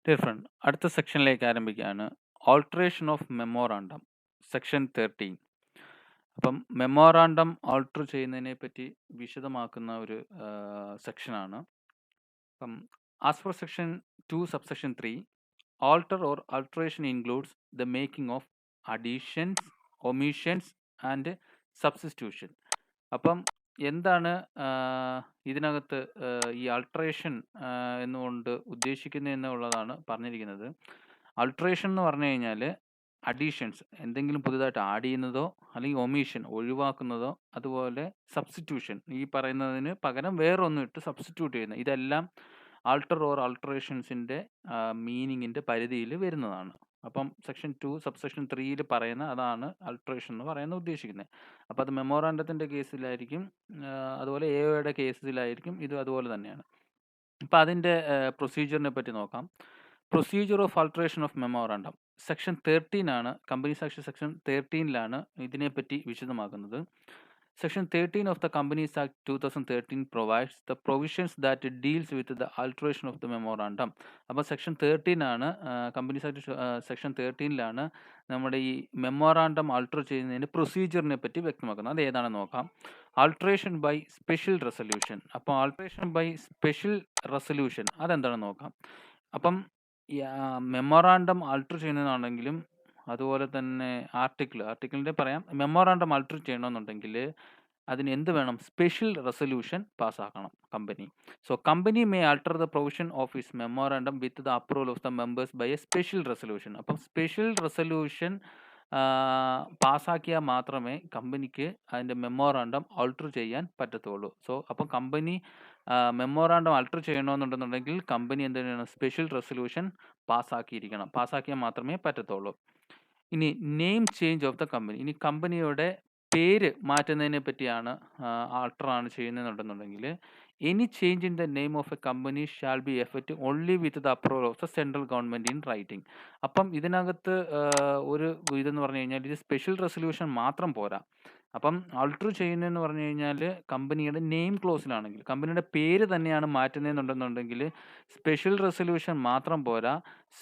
Different. അടുത്ത സെക്ഷനിലേക്ക് ആരംഭിക്കുകയാണ്. Alteration of memorandum section 13. അപ്പം മെമ്മോറാണ്ടം ഓൾട്ടർ ചെയ്യുന്നതിനെ പറ്റി വിശദമാക്കുന്ന ഒരു സെക്ഷനാണ്. അപ്പം as per section 2 subsection 3, alter or alteration includes the making of additions, omissions and substitution. അപ്പം എന്താണ് ഇതിനകത്ത് ഈ ആൾട്ടറേഷൻ എന്നുകൊണ്ട് ഉദ്ദേശിക്കുന്നത് എന്നുള്ളതാണ് പറഞ്ഞിരിക്കുന്നത്. ആൾട്ടറേഷൻ എന്ന് പറഞ്ഞു കഴിഞ്ഞാൽ അഡീഷൻസ്, എന്തെങ്കിലും പുതുതായിട്ട് ആഡ് ചെയ്യുന്നതോ അല്ലെങ്കിൽ ഒമീഷൻ ഒഴിവാക്കുന്നതോ, അതുപോലെ സബ്സ്റ്റിറ്റ്യൂഷൻ ഈ പറയുന്നതിന് പകരം വേറൊന്നും ഇട്ട് സബ്സ്റ്റിറ്റ്യൂട്ട് ചെയ്യുന്നത്, ഇതെല്ലാം ആൾട്ടർ ഓർ ആൾട്ടറേഷൻസിൻ്റെ മീനിങ്ങിൻ്റെ പരിധിയിൽ വരുന്നതാണ്. അപ്പം സെക്ഷൻ 2 സബ്സെക്ഷൻ 3 പറയുന്ന അതാണ് ആൾട്ടറേഷൻ എന്ന് പറയുന്നത് ഉദ്ദേശിക്കുന്നത്. അപ്പോൾ അത് മെമ്മോറാണ്ടത്തിൻ്റെ കേസിലായിരിക്കും, അതുപോലെ എയുടെ കേസിലായിരിക്കും ഇത് അതുപോലെ തന്നെയാണ്. അപ്പോൾ അതിൻ്റെ പ്രൊസീജിയറിനെ പറ്റി നോക്കാം. Procedure of alteration of memorandum section 13 ആണ്. കമ്പനീസ് ആക്ട് സെക്ഷൻ 13 ഇതിനെപ്പറ്റി വിശദമാക്കുന്നത്. Section 13 of the Companies Act 2013 provides the provisions that deals with the alteration of the memorandum. അപ്പോൾ സെക്ഷൻ 13 ആണ്, കമ്പനീസ് ആക്ട് സെക്ഷൻ 13 നമ്മുടെ ഈ മെമ്മോറാണ്ടം ആൾട്ടർ ചെയ്യുന്നതിൻ്റെ പ്രൊസീജിയറിനെ പറ്റി വ്യക്തമാക്കുന്നത്. അത് ഏതാണെന്ന് നോക്കാം. Alteration by special resolution. അപ്പോൾ ആൾട്ടറേഷൻ ബൈ സ്പെഷ്യൽ റെസൊല്യൂഷൻ അതെന്താണെന്ന് നോക്കാം. അപ്പം മെമ്മോറാണ്ടം ആൾട്ടർ ചെയ്യുന്നതാണെങ്കിലും അതുപോലെ തന്നെ ആർട്ടിക്കിളിൻ്റെ പറയാം. മെമ്മോറാണ്ടം ആൾട്ടർ ചെയ്യണമെന്നുണ്ടെങ്കിൽ അതിന് എന്ത് വേണം? സ്പെഷ്യൽ റെസൊല്യൂഷൻ പാസ്സാക്കണം company. So company may alter the provision of his memorandum with the approval of the members by a special resolution. അപ്പം സ്പെഷ്യൽ റെസൊല്യൂഷൻ പാസ്സാക്കിയാൽ മാത്രമേ കമ്പനിക്ക് അതിൻ്റെ മെമ്മോറാണ്ടം ആൾട്ടർ ചെയ്യാൻ പറ്റത്തുള്ളൂ. സോ അപ്പം കമ്പനി മെമ്മോറാണ്ടം ആൾട്ടർ ചെയ്യണമെന്നുണ്ടെന്നുണ്ടെങ്കിൽ കമ്പനി എന്ത് ചെയ്യണം? സ്പെഷ്യൽ റെസൊല്യൂഷൻ പാസ്സാക്കിയാൽ മാത്രമേ പറ്റത്തുള്ളൂ. ഇനി name change of the company. ഇനി കമ്പനിയുടെ പേര് മാറ്റുന്നതിനെ പറ്റിയാണ് ആൾട്ടറാണ് ചെയ്യുന്നതെന്നുണ്ടെന്നുണ്ടെങ്കിൽ any change in the name of a company shall be effect only with the approval of the central government in writing. അപ്പം ഇതിനകത്ത് ഒരു ഇതെന്ന് പറഞ്ഞു കഴിഞ്ഞാൽ ഇത് സ്പെഷ്യൽ റെസൊല്യൂഷൻ മാത്രം പോരാ. അപ്പം ആൾട്ടർ ചെയ്യുന്നതെന്ന് പറഞ്ഞു കഴിഞ്ഞാൽ കമ്പനിയുടെ നെയിം ക്ലോസിലാണെങ്കിൽ, കമ്പനിയുടെ പേര് തന്നെയാണ് മാറ്റുന്നതെന്നുണ്ടെന്നുണ്ടെങ്കിൽ സ്പെഷ്യൽ റെസൊല്യൂഷൻ മാത്രം പോരാ,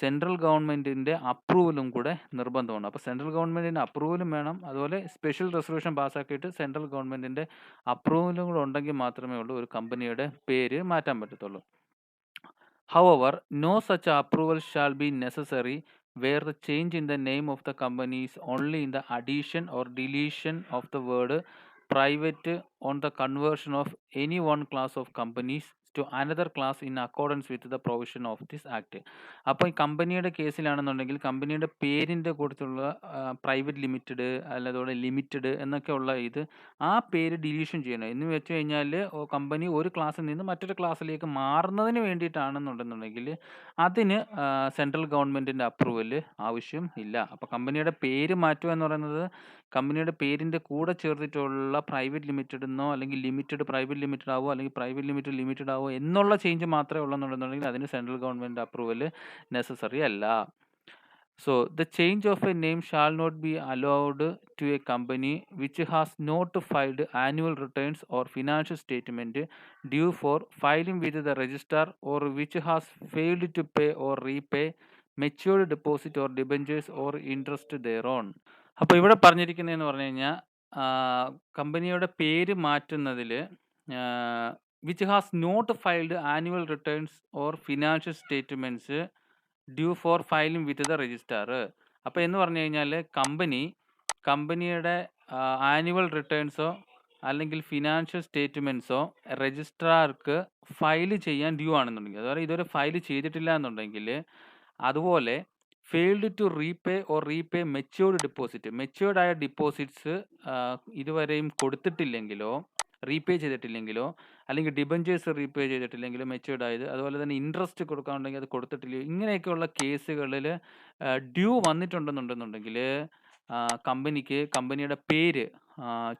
സെൻട്രൽ ഗവൺമെൻറ്റിൻ്റെ അപ്രൂവലും കൂടെ നിർബന്ധമാണ്. അപ്പോൾ സെൻട്രൽ ഗവൺമെൻറ്റിൻ്റെ അപ്രൂവലും വേണം, അതുപോലെ സ്പെഷ്യൽ റെസൊല്യൂഷൻ പാസ്സാക്കിയിട്ട് സെൻട്രൽ ഗവൺമെൻറ്റിൻ്റെ അപ്രൂവലും കൂടെ ഉണ്ടെങ്കിൽ മാത്രമേ ഉള്ളൂ ഒരു കമ്പനിയുടെ പേര് മാറ്റാൻ പറ്റത്തുള്ളൂ. However, no such approval shall be necessary where the change in the name of the company is only in the addition or deletion of the word private on the conversion of any one class of companies to another class in accordance with the provision of this act. അപ്പോൾ ഈ കമ്പനിയുടെ കേസിലാണെന്നുണ്ടെങ്കിൽ കമ്പനിയുടെ പേരിൻ്റെ കൂട്ടത്തിലുള്ള private limited അല്ലാതെ limited എന്നൊക്കെയുള്ള ആ പേര് ഡിലീഷൻ ചെയ്യണം എന്ന് വെച്ച് കഴിഞ്ഞാൽ കമ്പനി ഒരു ക്ലാസ്സിൽ നിന്ന് മറ്റൊരു ക്ലാസ്സിലേക്ക് മാറുന്നതിന് വേണ്ടിയിട്ടാണെന്നുണ്ടെന്നുണ്ടെങ്കിൽ അതിന് സെൻട്രൽ ഗവൺമെൻറ്റിൻ്റെ അപ്രൂവൽ ആവശ്യം ഇല്ല. അപ്പോൾ കമ്പനിയുടെ പേര് മാറ്റുക എന്ന് പറയുന്നത് കമ്പനിയുടെ പേരിൻ്റെ കൂടെ ചേർത്തിട്ടുള്ള പ്രൈവറ്റ് ലിമിറ്റഡ് എന്നോ അല്ലെങ്കിൽ ലിമിറ്റഡ് പ്രൈവറ്റ് ലിമിറ്റഡ് ആവോ അല്ലെങ്കിൽ പ്രൈവറ്റ് ലിമിറ്റഡ് ലിമിറ്റഡ് ആവോ എന്നുള്ള ചേഞ്ച് മാത്രമേ ഉള്ളെന്നുണ്ടെന്നുണ്ടെങ്കിൽ അതിന് സെൻട്രൽ ഗവൺമെൻറ് അപ്രൂവൽ നെസസറി അല്ല. So the change of a name shall not be allowed to a company which has not filed annual returns or financial statement due for filing with the registrar, or which has failed to pay or repay matured deposit or debentures or interest thereon. അപ്പോൾ ഇവിടെ പറഞ്ഞിരിക്കുന്നതെന്ന് പറഞ്ഞു കഴിഞ്ഞാൽ കമ്പനിയുടെ പേര് മാറ്റുന്നതിൽ which has not filed annual returns or financial statements due for filing with the registrar. അപ്പോൾ എന്ന് പറഞ്ഞു കഴിഞ്ഞാൽ കമ്പനിയുടെ ആനുവൽ റിട്ടേൺസോ അല്ലെങ്കിൽ ഫിനാൻഷ്യൽ സ്റ്റേറ്റ്മെൻറ്റ്സോ രജിസ്ട്രാർക്ക് ഫയൽ ചെയ്യാൻ ഡ്യൂ ആണെന്നുണ്ടെങ്കിൽ, അതുപോലെ ഇതുവരെ ഫയൽ ചെയ്തിട്ടില്ല എന്നുണ്ടെങ്കിൽ, അതുപോലെ failed to repay or repay matured deposit, matured ആയ ഡിപ്പോസിറ്റ്സ് ഇതുവരെയും കൊടുത്തിട്ടില്ലെങ്കിലോ റീപേ ചെയ്തിട്ടില്ലെങ്കിലോ അല്ലെങ്കിൽ ഡിബഞ്ചേഴ്സ് റീപേ ചെയ്തിട്ടില്ലെങ്കിലോ മെച്യൂർഡ് ആയത്, അതുപോലെ തന്നെ ഇൻട്രസ്റ്റ് കൊടുക്കാനുണ്ടെങ്കിൽ അത് കൊടുത്തിട്ടില്ലയോ, ഇങ്ങനെയൊക്കെയുള്ള കേസുകളിൽ ഡ്യൂ വന്നിട്ടുണ്ടെന്നുണ്ടെന്നുണ്ടെങ്കിൽ കമ്പനിക്ക് കമ്പനിയുടെ പേര്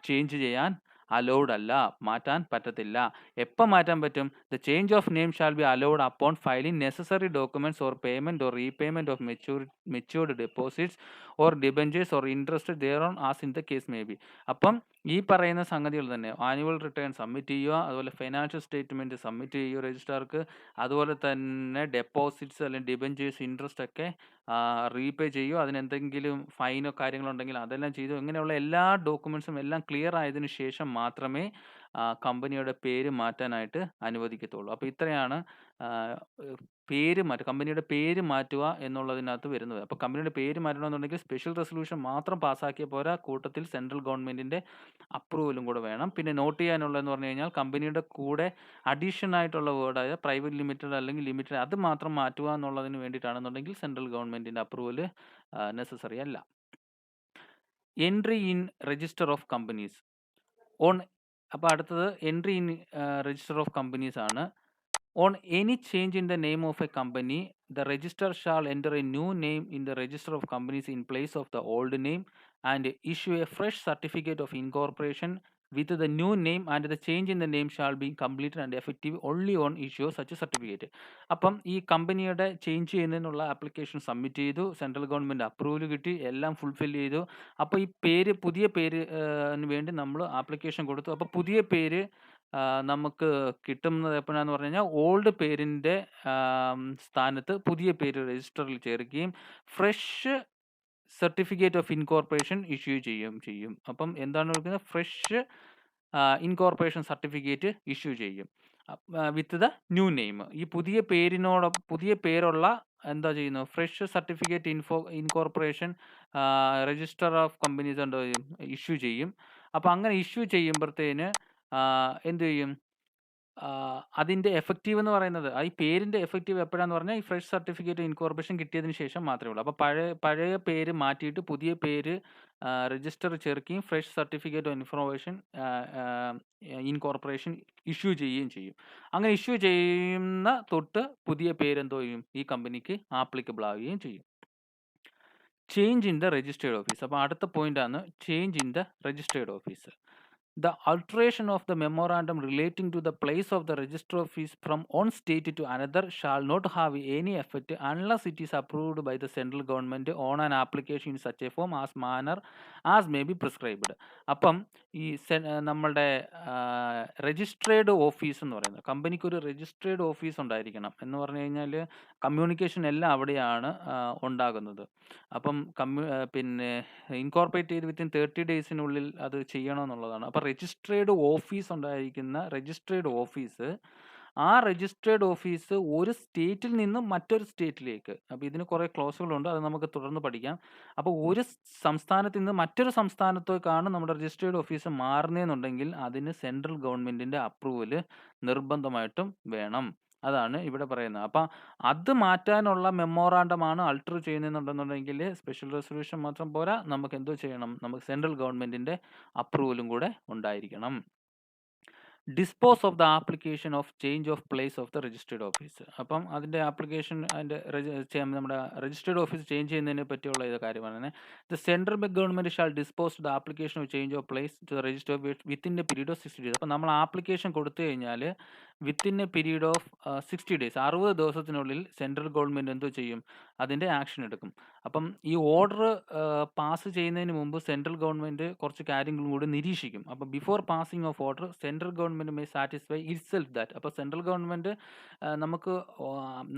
ചേഞ്ച് ചെയ്യാൻ അലൗഡ് അല്ല, മാറ്റാൻ പറ്റത്തില്ല. എപ്പോൾ മാറ്റാൻ പറ്റും? The change of name shall be allowed upon filing necessary documents or payment or repayment of matured deposits or debentures or interest their own as in the case may be. അപ്പം ഈ പറയുന്ന സംഗതികൾ തന്നെ ആനുവൽ റിട്ടേൺ സബ്മിറ്റ് ചെയ്യുക, അതുപോലെ financial statement submit ചെയ്യുക രജിസ്ട്രാർക്ക്, അതുപോലെ തന്നെ ഡെപ്പോസിറ്റ്സ് അല്ലെങ്കിൽ ഡിബെഞ്ചേഴ്സ് ഇൻട്രസ്റ്റ് ഒക്കെ റീപേ ചെയ്യുക, അതിനെന്തെങ്കിലും ഫൈനോ കാര്യങ്ങളോ ഉണ്ടെങ്കിൽ അതെല്ലാം ചെയ്തു. ഇങ്ങനെയുള്ള എല്ലാ ഡോക്യുമെന്റ്സും എല്ലാം ക്ലിയർ ആയതിനു ശേഷം മാത്രമേ കമ്പനിയുടെ പേര് മാറ്റാനായിട്ട് അനുവദിക്കത്തുള്ളൂ. അപ്പോൾ ഇത്രയാണ് കമ്പനിയുടെ പേര് മാറ്റുക എന്നുള്ളതിനകത്ത് വരുന്നത്. അപ്പോൾ കമ്പനിയുടെ പേര് മാറ്റണമെന്നുണ്ടെങ്കിൽ സ്പെഷ്യൽ റെസൊല്യൂഷൻ മാത്രം പാസ്സാക്കിയാൽ പോരാ, കൂട്ടത്തിൽ സെൻട്രൽ ഗവൺമെന്റിന്റെ അപ്രൂവലും കൂടെ വേണം. പിന്നെ നോട്ട് ചെയ്യാനുള്ളതെന്ന് പറഞ്ഞു കഴിഞ്ഞാൽ കമ്പനിയുടെ കൂടെ അഡീഷൻ ആയിട്ടുള്ള വേർഡായ പ്രൈവറ്റ് ലിമിറ്റഡ് അല്ലെങ്കിൽ ലിമിറ്റഡ് അത് മാത്രം മാറ്റുക എന്നുള്ളതിന് വേണ്ടിയിട്ടാണെന്നുണ്ടെങ്കിൽ സെൻട്രൽ ഗവൺമെന്റിന്റെ അപ്രൂവൽ നെസസറി അല്ല. Entry in register of companies on അപ്പോൾ അടുത്തത് entry in register of companies ആണ്. On any change in the name of a company, the registrar shall enter a new name in the register of companies in place of the old name and issue a fresh certificate of incorporation with the new name, and the change in the name shall be completed and effective only on issue of such a certificate. അപ്പം ഈ കമ്പനിയുടെ change ചെയ്യുന്നതിനുള്ള application submit ചെയ്തു, central government approval കിട്ടി, എല്ലാം fulfil ചെയ്തു. അപ്പോൾ ഈ പുതിയ പേര് വേണ്ടി നമ്മൾ ആപ്ലിക്കേഷൻ കൊടുത്തു. അപ്പോൾ പുതിയ പേര് നമുക്ക് കിട്ടുന്നത് എപ്പോഴാന്ന് പറഞ്ഞു കഴിഞ്ഞാൽ ഓൾഡ് പേരിൻ്റെ സ്ഥാനത്ത് പുതിയ പേര് രജിസ്റ്ററിൽ ചേർക്കുകയും fresh certificate of incorporation issue ചെയ്യും. അപ്പം എന്താണ് കൊടുക്കുന്നത്? ഫ്രഷ് ഇൻകോർപ്പറേഷൻ സർട്ടിഫിക്കറ്റ് ഇഷ്യൂ ചെയ്യും വിത്ത് ദ ന്യൂ നെയിം. ഈ പുതിയ പേരുള്ള എന്താ ചെയ്യുന്നു? Fresh certificate incorporation register of companies എന്തോ ഇഷ്യൂ ചെയ്യും. അപ്പോൾ അങ്ങനെ ഇഷ്യൂ ചെയ്യുമ്പോഴത്തേന് എന്ത് ചെയ്യും? അതിൻ്റെ എഫക്റ്റീവ് എന്ന് പറയുന്നത് ഈ പേരിൻ്റെ എഫക്റ്റീവ് എപ്പോഴാന്ന് പറഞ്ഞാൽ ഈ ഫ്രഷ് സർട്ടിഫിക്കറ്റ് ഇൻകോർപ്പറേഷൻ കിട്ടിയതിന് ശേഷം മാത്രമേ ഉള്ളൂ. അപ്പോൾ പഴയ പേര് മാറ്റിയിട്ട് പുതിയ പേര് രജിസ്റ്റർ ചേർക്കുകയും fresh certificate information incorporation issue ചെയ്യുകയും ചെയ്യും. അങ്ങനെ ഇഷ്യൂ ചെയ്യുന്ന തൊട്ട് പുതിയ പേര് എന്തോ ചെയ്യും? ഈ കമ്പനിക്ക് ആപ്ലിക്കബിൾ ആവുകയും ചെയ്യും. Change in the registered office. അപ്പോൾ അടുത്ത പോയിന്റാണ് change in the registered office. The alteration of the memorandum relating to the place of the register office from one state to another shall not have any effect unless it is approved by the central government on an application in such a form as manner as may be prescribed. അപ്പം ഈ നമ്മളുടെ registered office എന്ന് പറയുന്നത്, കമ്പനിക്ക് ഒരു registered office ഉണ്ടായിരിക്കണം എന്ന് പറഞ്ഞു കഴിഞ്ഞാൽ കമ്മ്യൂണിക്കേഷൻ എല്ലാം അവിടെയാണ് ഉണ്ടാകുന്നത്. അപ്പം പിന്നെ ഇൻകോർപ്പറേറ്റ് ചെയ്ത് വിത്തിൻ 30 ഡേയ്സിനുള്ളിൽ അത് ചെയ്യണമെന്നുള്ളതാണ്. അപ്പോൾ രജിസ്ട്രേഡ് ഓഫീസ് ഉണ്ടായിരിക്കുന്ന രജിസ്ട്രേഡ് ഓഫീസ്, ആ രജിസ്ട്രേഡ് ഓഫീസ് ഒരു സ്റ്റേറ്റിൽ നിന്നും മറ്റൊരു സ്റ്റേറ്റിലേക്ക്, അപ്പോൾ ഇതിന് കുറേ ക്ലോസുകളുണ്ട്, അത് നമുക്ക് തുടർന്ന് പഠിക്കാം. അപ്പോൾ ഒരു സംസ്ഥാനത്ത് നിന്ന് മറ്റൊരു സംസ്ഥാനത്തേക്കാണ് നമ്മുടെ രജിസ്ട്രേഡ് ഓഫീസ് മാറുന്നതെന്നുണ്ടെങ്കിൽ അതിന് സെൻട്രൽ ഗവൺമെൻറ്റിൻ്റെ അപ്രൂവൽ നിർബന്ധമായിട്ടും വേണം. അതാണ് ഇവിടെ പറയുന്നത്. അപ്പം അത് മാറ്റാനുള്ള മെമ്മോറാണ്ടമാണ് അൾട്ടർ ചെയ്യുന്നുണ്ടെന്നുണ്ടെങ്കിൽ സ്പെഷ്യൽ റെസൊല്യൂഷൻ മാത്രം പോരാ, നമുക്ക് എന്തോ ചെയ്യണം? നമുക്ക് സെൻട്രൽ ഗവൺമെൻറ്റിൻ്റെ അപ്രൂവലും കൂടെ ഉണ്ടായിരിക്കണം. Dispose of the application of change of place of the registered office. അപ്പം അതിൻ്റെ ആപ്ലിക്കേഷൻ നമ്മുടെ രജിസ്റ്റേർഡ് ഓഫീസ് ചേഞ്ച് ചെയ്യുന്നതിനെ പറ്റിയുള്ള ഇത് കാര്യമാണ്. The central government shall dispose the application of change of place to the register within a period of 60 days. അപ്പം നമ്മൾ application കൊടുത്തു കഴിഞ്ഞാൽ within a period of 60 days 60 ദിവസത്തിനുള്ളിൽ സെൻട്രൽ ഗവൺമെൻറ് എന്തോ ചെയ്യും? അതിൻ്റെ ആക്ഷൻ എടുക്കും. അപ്പം ഈ ഓർഡർ പാസ് ചെയ്യുന്നതിന് മുമ്പ് സെൻട്രൽ ഗവൺമെൻറ് കുറച്ച് കാര്യങ്ങളും കൂടി നിരീക്ഷിക്കും. അപ്പം before passing of order central government may satisfy itself that. അപ്പോൾ സെൻട്രൽ ഗവൺമെൻറ്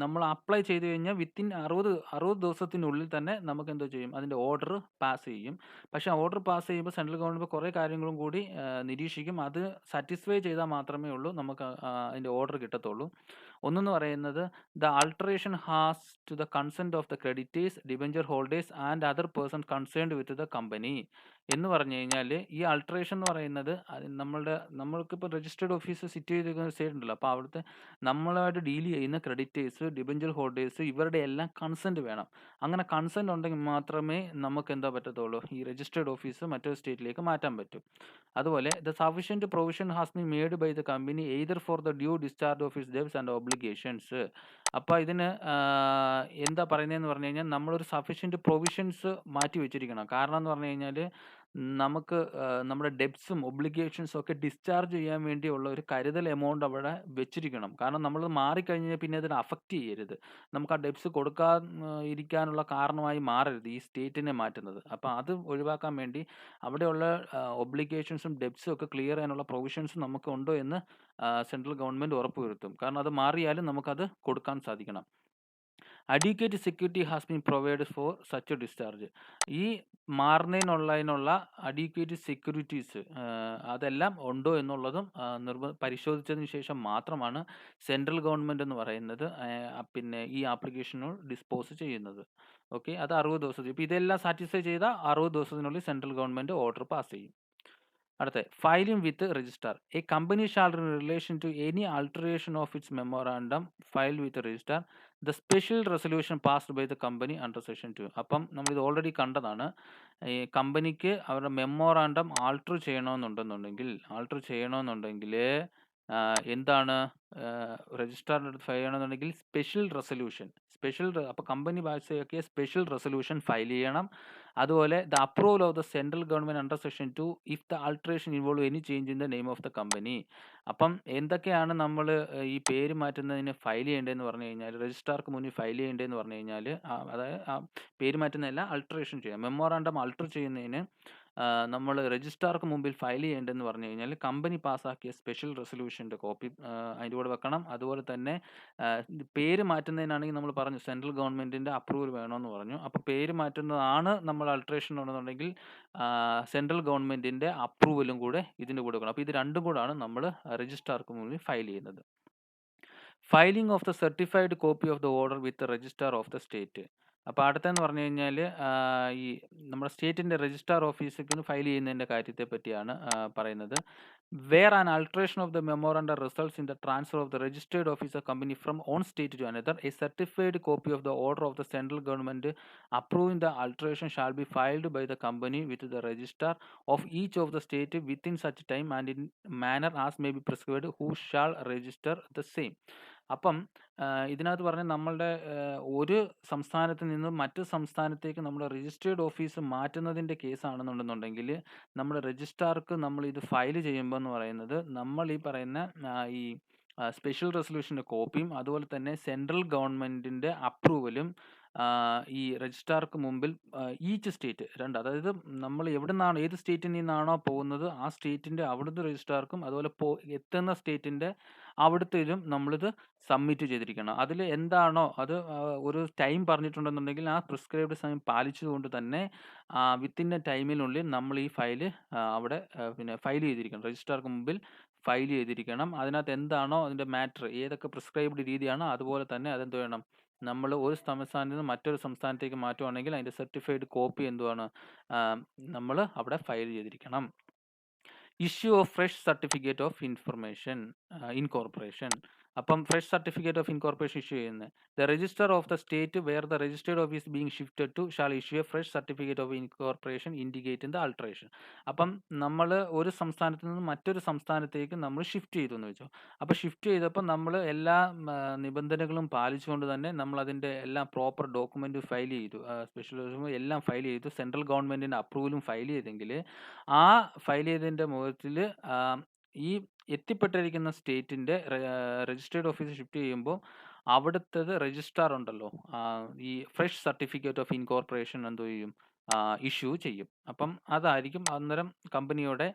നമ്മൾ അപ്ലൈ ചെയ്ത് കഴിഞ്ഞാൽ വിത്തിൻ 60 ദിവസത്തിനുള്ളിൽ തന്നെ നമുക്ക് എന്തോ ചെയ്യും? അതിൻ്റെ ഓർഡർ പാസ് ചെയ്യും. പക്ഷേ ഓർഡർ പാസ് ചെയ്യുമ്പോൾ സെൻട്രൽ ഗവൺമെൻറ് കുറേ കാര്യങ്ങളും കൂടി നിരീക്ഷിക്കും. അത് സാറ്റിസ്ഫൈ ചെയ്താൽ മാത്രമേ ഉള്ളൂ നമുക്ക് അതിൻ്റെ ഓർഡർ കിട്ടത്തുള്ളൂ. ഒന്നെന്ന് പറയുന്നത് the alteration has to the consent of the creditors, debenture holders and other person concerned with the company എന്ന് പറഞ്ഞു കഴിഞ്ഞാൽ ഈ ആൾട്ടറേഷൻ എന്ന് പറയുന്നത് നമ്മൾക്കിപ്പോൾ രജിസ്റ്റേർഡ് ഓഫീസ് സിറ്റ് ചെയ്തിരിക്കുന്ന സ്റ്റേറ്റ് ഉണ്ടല്ലോ, അപ്പോൾ അവിടുത്തെ നമ്മളുമായിട്ട് ഡീൽ ചെയ്യുന്ന ക്രെഡിറ്റേഴ്സ്, ഡിബെഞ്ചർ ഹോൾഡേഴ്സ് ഇവരുടെ എല്ലാം കൺസെൻറ്റ് വേണം. അങ്ങനെ കൺസെൻറ്റ് ഉണ്ടെങ്കിൽ മാത്രമേ നമുക്ക് എന്താ പറ്റത്തുള്ളൂ? ഈ രജിസ്റ്റേർഡ് ഓഫീസ് മറ്റൊരു സ്റ്റേറ്റിലേക്ക് മാറ്റാൻ പറ്റും. അതുപോലെ the sufficient provision has been made by the company either for the due discharge of his debts and obligations. അപ്പോൾ ഇതിന് എന്താ പറയുന്നതെന്ന് പറഞ്ഞു കഴിഞ്ഞാൽ നമ്മളൊരു സഫിഷ്യൻറ്റ് പ്രൊവിഷൻസ് മാറ്റി വെച്ചിരിക്കണം. കാരണം എന്ന് പറഞ്ഞു കഴിഞ്ഞാൽ നമുക്ക് നമ്മുടെ ഡെബ്റ്റ്സും ഒബ്ലിഗേഷൻസും ഒക്കെ ഡിസ്ചാർജ് ചെയ്യാൻ വേണ്ടിയുള്ള ഒരു കരുതൽ എമൗണ്ട് അവിടെ വെച്ചിരിക്കണം. കാരണം നമ്മൾ മാറിക്കഴിഞ്ഞാൽ പിന്നെ അതിനെ അഫക്റ്റ് ചെയ്യരുത്. നമുക്ക് ആ ഡെബ്റ്റ്സ് കൊടുക്കാൻ ഇരിക്കാനുള്ള കാരണമായി മാറരുത് ഈ സ്റ്റേറ്റിനെ മാറ്റുന്നത്. അപ്പോൾ അത് ഒഴിവാക്കാൻ വേണ്ടി അവിടെയുള്ള ഒബ്ലിഗേഷൻസും ഡെബ്റ്റ്സും ഒക്കെ ക്ലിയർ ചെയ്യാനുള്ള പ്രൊവിഷൻസും നമുക്ക് ഉണ്ടോ എന്ന് സെൻട്രൽ ഗവൺമെൻറ് ഉറപ്പുവരുത്തും. കാരണം അത് മാറിയാലും നമുക്കത് കൊടുക്കാൻ സാധിക്കണം. Adequate security has been provide for such discharge. ഈ മാറുന്നതിനുള്ള അഡ്യൂക്കേറ്റ് സെക്യൂരിറ്റീസ് അതെല്ലാം ഉണ്ടോ എന്നുള്ളതും പരിശോധിച്ചതിന് ശേഷം മാത്രമാണ് സെൻട്രൽ ഗവൺമെൻറ് എന്ന് പറയുന്നത് പിന്നെ ഈ ആപ്ലിക്കേഷനോട് ഡിസ്പോസ് ചെയ്യുന്നത്. ഓക്കെ, അത് 60 ദിവസം. ഇപ്പോൾ ഇതെല്ലാം സാറ്റിസ്ഫൈ ചെയ്താൽ 60 ദിവസത്തിനുള്ളിൽ സെൻട്രൽ ഗവൺമെൻറ് ഓർഡർ പാസ് ചെയ്യും. അടുത്ത filing with registrar. A company shall in relation to any alteration of its memorandum file with registrar the special resolution passed by the company under section 2. അപ്പം നമ്മളിത് already കണ്ടതാണ്. ഈ കമ്പനിക്ക് അവരുടെ memorandum alter ചെയ്യണമെന്നുണ്ടെങ്കിൽ എന്താണ് രജിസ്ട്രാറിൻ്റെ അടുത്ത് ഫയൽ ചെയ്യണമെന്നുണ്ടെങ്കിൽ അപ്പോൾ കമ്പനി പാസ്സാക്കിയ സ്പെഷ്യൽ റെസൊല്യൂഷൻ ഫയൽ ചെയ്യണം. അതുപോലെ the approval of the central government under section 2 if the alteration involve any change in the name of the company. അപ്പം എന്തൊക്കെയാണ് നമ്മൾ ഈ പേര് മാറ്റുന്നതിന് ഫയൽ ചെയ്യേണ്ടതെന്ന് പറഞ്ഞു കഴിഞ്ഞാൽ, രജിസ്ട്രാർക്ക് മുന്നിൽ ഫയൽ ചെയ്യേണ്ടതെന്ന് പറഞ്ഞു കഴിഞ്ഞാൽ, അതായത് പേര് മാറ്റുന്നതല്ല, അൾട്ടറേഷൻ ചെയ്യാം. മെമ്മോറാണ്ടം ആൾട്ടർ ചെയ്യുന്നതിന് നമ്മൾ രജിസ്ട്രാർക്ക് മുമ്പിൽ ഫയൽ ചെയ്യേണ്ടതെന്ന് പറഞ്ഞു കഴിഞ്ഞാൽ കമ്പനി പാസ്സാക്കിയ സ്പെഷ്യൽ റെസൊല്യൂഷൻ്റെ കോപ്പി അതിൻ്റെ കൂടെ വെക്കണം. അതുപോലെ തന്നെ പേര് മാറ്റുന്നതിനാണെങ്കിൽ നമ്മൾ പറഞ്ഞു സെൻട്രൽ ഗവൺമെൻറ്റിൻ്റെ അപ്രൂവൽ വേണമെന്ന് പറഞ്ഞു. അപ്പോൾ പേര് മാറ്റുന്നതാണ് നമ്മൾ അൾട്ടറേഷൻ ഉണ്ടെന്നുണ്ടെങ്കിൽ സെൻട്രൽ ഗവൺമെൻറ്റിൻ്റെ അപ്രൂവലും കൂടെ ഇതിൻ്റെ കൂടെ വെക്കണം. അപ്പോൾ ഇത് രണ്ടും കൂടാണ് നമ്മൾ രജിസ്ട്രാർക്ക് മുന്നിൽ ഫയൽ ചെയ്യുന്നത്. Filing of the certified copy of the order with registrar of the state. അപ്പോൾ അടുത്തെന്ന് പറഞ്ഞു കഴിഞ്ഞാൽ ഈ നമ്മുടെ സ്റ്റേറ്റിൻ്റെ രജിസ്ട്രാർ ഓഫീസിൽ ഫയൽ ചെയ്യുന്നതിൻ്റെ കാര്യത്തെ പറ്റിയാണ് പറയുന്നത്. Where an alteration of the memorandum results in the transfer of the registered officer company from on state to another, a certified copy of the order of the central government approving the alteration shall be filed by the company with the registrar of each of the state within such time and in manner as may be prescribed who shall register the same. അപ്പം ഇതിനകത്ത് പറഞ്ഞ നമ്മളുടെ ഒരു സംസ്ഥാനത്ത് നിന്ന് മറ്റു സംസ്ഥാനത്തേക്ക് നമ്മുടെ രജിസ്റ്റേർഡ് ഓഫീസ് മാറ്റുന്നതിൻ്റെ കേസാണെന്നുണ്ടെന്നുണ്ടെങ്കിൽ നമ്മുടെ രജിസ്ട്രാർക്ക് നമ്മൾ ഇത് ഫയൽ ചെയ്യുമ്പോൾ എന്ന് പറയുന്നത് നമ്മൾ ഈ പറയുന്ന ഈ സ്പെഷ്യൽ റെസൊല്യൂഷൻ്റെ കോപ്പിയും അതുപോലെ തന്നെ സെൻട്രൽ ഗവൺമെൻറ്റിൻ്റെ അപ്രൂവലും ഈ രജിസ്ട്രാർക്ക് മുമ്പിൽ ഈച്ച് സ്റ്റേറ്റ് അതായത് നമ്മൾ ഏത് സ്റ്റേറ്റിൽ നിന്നാണോ പോകുന്നത് ആ സ്റ്റേറ്റിൻ്റെ അവിടുത്തെ രജിസ്ട്രാർക്കും അതുപോലെ എത്തുന്ന സ്റ്റേറ്റിൻ്റെ അവിടുത്തേലും നമ്മളിത് സബ്മിറ്റ് ചെയ്തിരിക്കണം. അതിൽ എന്താണോ അത് ഒരു ടൈം പറഞ്ഞിട്ടുണ്ടെന്നുണ്ടെങ്കിൽ ആ പ്രിസ്ക്രൈബ്ഡ് സമയം പാലിച്ചുകൊണ്ട് തന്നെ വിത്തിൻ എ ടൈമിനുള്ളിൽ നമ്മൾ ഈ ഫയൽ അവിടെ പിന്നെ ഫയൽ ചെയ്തിരിക്കണം. രജിസ്ട്രാർക്ക് മുമ്പിൽ ഫയൽ ചെയ്തിരിക്കണം. അതിനകത്ത് എന്താണോ അതിൻ്റെ മാറ്റർ, ഏതൊക്കെ പ്രിസ്ക്രൈബ്ഡ് രീതിയാണോ അതുപോലെ തന്നെ അതെന്ത് വേണം, നമ്മൾ ഒരു സംസ്ഥാനത്ത് നിന്ന് മറ്റൊരു സംസ്ഥാനത്തേക്ക് മാറ്റുവാണെങ്കിൽ അതിൻ്റെ സർട്ടിഫൈഡ് കോപ്പി എന്തുവാണ് നമ്മൾ അവിടെ ഫയൽ ചെയ്തിരിക്കണം. Issue of fresh certificate of incorporation. അപ്പം fresh certificate of incorporation issue ചെയ്യുന്നത് the register of the state where the registered office being shifted to shall issue a fresh certificate of incorporation indicate in the alteration. അപ്പം നമ്മൾ ഒരു സംസ്ഥാനത്ത് നിന്ന് മറ്റൊരു സംസ്ഥാനത്തേക്ക് നമ്മൾ ഷിഫ്റ്റ് ചെയ്തു എന്ന് വെച്ചോ. അപ്പോൾ ഷിഫ്റ്റ് ചെയ്തപ്പോൾ നമ്മൾ എല്ലാ നിബന്ധനകളും പാലിച്ചുകൊണ്ട് തന്നെ നമ്മൾ അതിൻ്റെ എല്ലാം പ്രോപ്പർ ഡോക്യുമെൻ്റ് ഫയൽ ചെയ്തു, സ്പെഷ്യൽ എല്ലാം ഫയൽ ചെയ്തു, സെൻട്രൽ ഗവൺമെൻറ്റിൻ്റെ അപ്രൂവലും ഫയൽ ചെയ്തെങ്കിൽ ആ ഫയൽ ചെയ്തതിൻ്റെ മുഖത്തിൽ ഈ എത്തിപ്പെട്ടിരിക്കുന്ന സ്റ്റേറ്റിൻ്റെ രജിസ്റ്റേർഡ് ഓഫീസ് ഷിഫ്റ്റ് ചെയ്യുമ്പോൾ അവിടുത്തെ രജിസ്ട്രാർ ഉണ്ടല്ലോ, ഈ ഫ്രഷ് സർട്ടിഫിക്കറ്റ് ഓഫ് ഇൻകോർപ്പറേഷൻ എന്ത് ചെയ്യും, ഇഷ്യൂ ചെയ്യും. അപ്പം അതായിരിക്കും അന്നേരം കമ്പനിയുടെ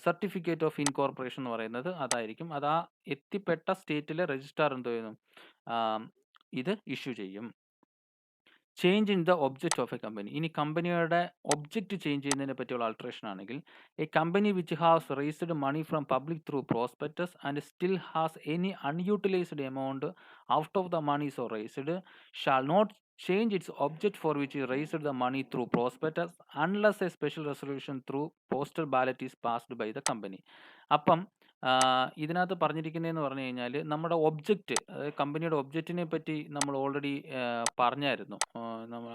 സർട്ടിഫിക്കറ്റ് ഓഫ് ഇൻകോർപ്പറേഷൻ എന്ന് പറയുന്നത് അതായിരിക്കും. അത് ആ എത്തിപ്പെട്ട സ്റ്റേറ്റിലെ രജിസ്ട്രാർ എന്ത് ചെയ്യുന്നു, ഇത് ഇഷ്യൂ ചെയ്യും. Change in the object of a company. ഇനി കമ്പനിയുടെ ഒബ്ജക്റ്റ് ചേഞ്ച് ചെയ്യുന്നതിനെ പറ്റിയുള്ള ആൾട്ടറേഷൻ ആണെങ്കിൽ a company which has raised money from public through prospectus and still has any unutilised amount out of the money so raised shall not change its object for which it raised the money through prospectus unless a special resolution through postal ballot is passed by the company. അപ്പം ഇതിനകത്ത് പറഞ്ഞിരിക്കുന്നതെന്ന് പറഞ്ഞു കഴിഞ്ഞാൽ നമ്മുടെ object, അതായത് കമ്പനിയുടെ ഒബ്ജക്റ്റിനെ പറ്റി നമ്മൾ ഓൾറെഡി പറഞ്ഞായിരുന്നു.